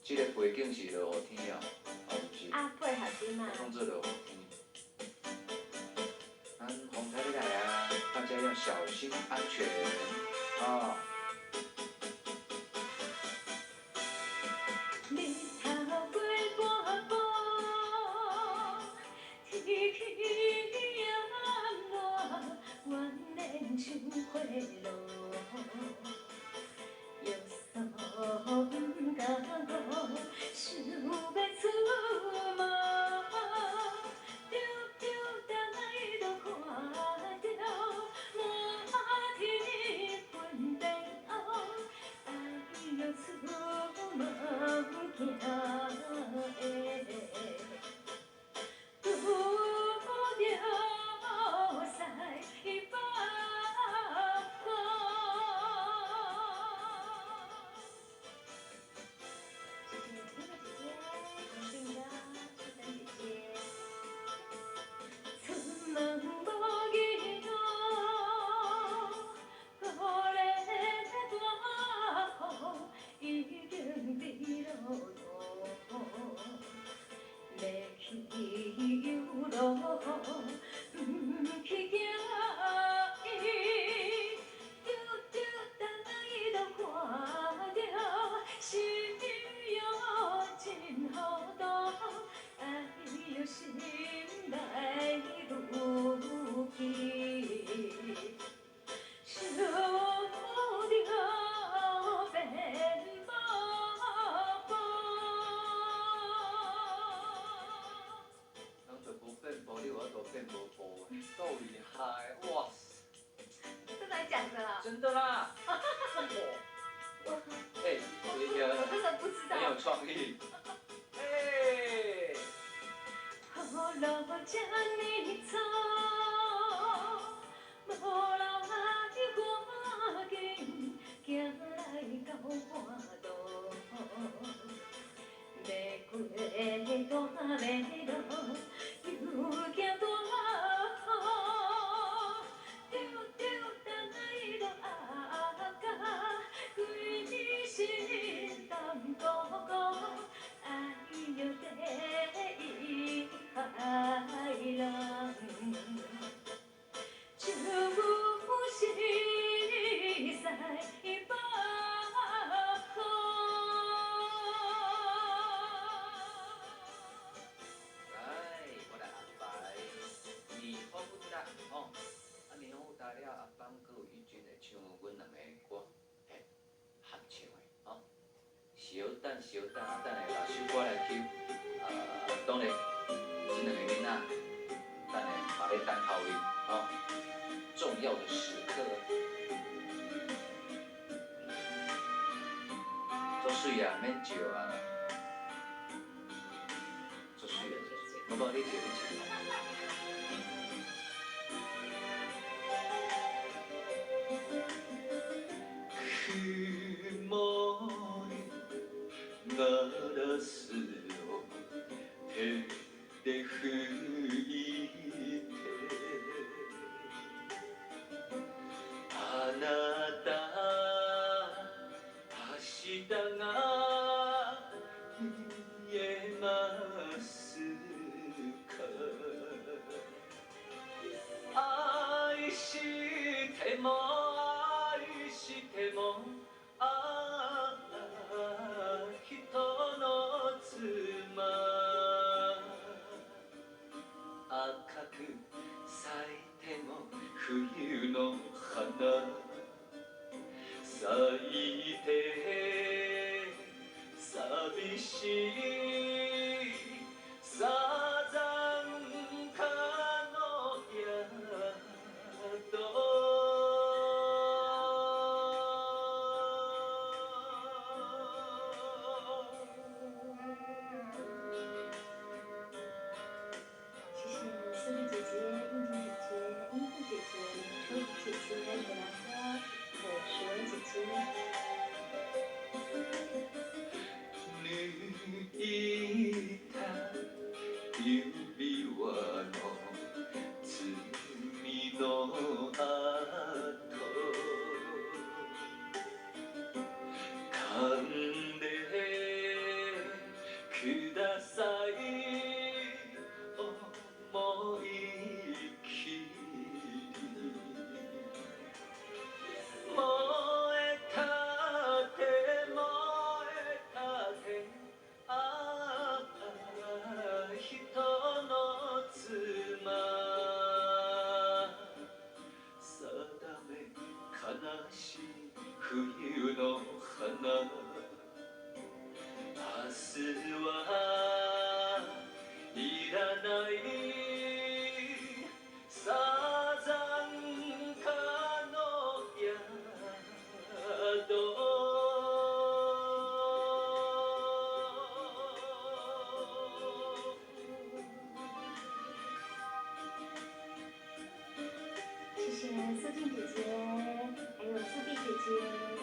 这个背景是落雨天哦，哦毋是。啊，配合啲嘛。当做落雨天。咱风台要来啊，大家要小心安全啊。日头过半晡，天气暗热，阮连像花落。又爽甲我想要出门，丢丢呆都看着满天粉尘乌，哎哟出门行的。拄着西北风。谢谢你的姐姐，出门无影可怜的大雨已经滴落路。要去游乐，不去行伊，丢丢呆都看着心哟真糊涂，哎哟心内如棋，想着变无步。咱就无变步，你有法度变无步的，够厉害！哇塞！真的讲的啦？真的啦！哇！哎，这个我真的不知道。很有创意。哎。雨路这呢长，无人赶紧行来到半路，要过大马路，又惊大雨，丢丢呆都压甲规身冻糊糊，哎哟第一海人，就是西北风。来，我来安排年丰福大哦。啊，年丰福大了，阿邦佮有义军会唱阮两个歌，嘿，合唱的哦。小等小等，啊，等下把首歌来听。当然，这两个囡仔，等下把咧等候你哦。重要的时刻，做水啊，免笑啊。做水啊，我帮你笑，你笑。雲にガラスを手で拭いてあなた明日が見えますか愛しても愛してもああ人の妻赤く咲いても冬の花咲いてください思いきり燃えたて燃えたてああ人の妻定め悲しい冬の花明日はいらないサザンカの宿谢谢素静姐姐，还有苏碧姐姐、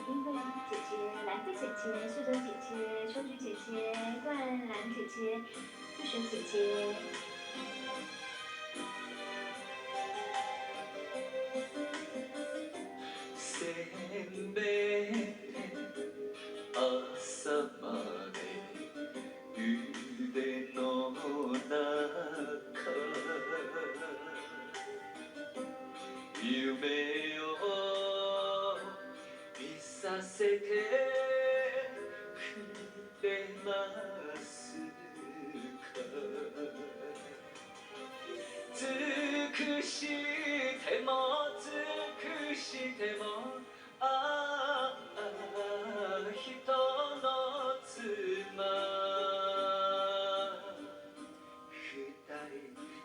殷慧姐姐、兰菲姐姐、素贞姐姐、秋菊姐姐、冠兰姐姐、玉璇姐姐。せんべい朝まで腕の中夢を見させてくれますか尽くしても尽くしてもああ人の妻二人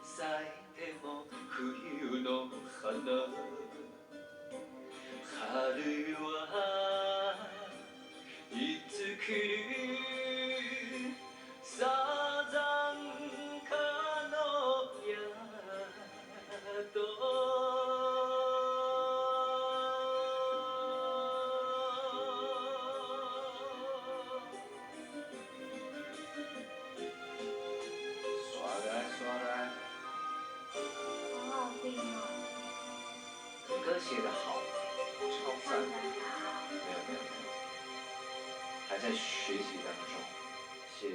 咲いても冬の花春はいつ来るサザンカの宿刷来刷来，好好听哦，歌写得好，超赞，唱得没好。有没有没有，还在学习当中，谢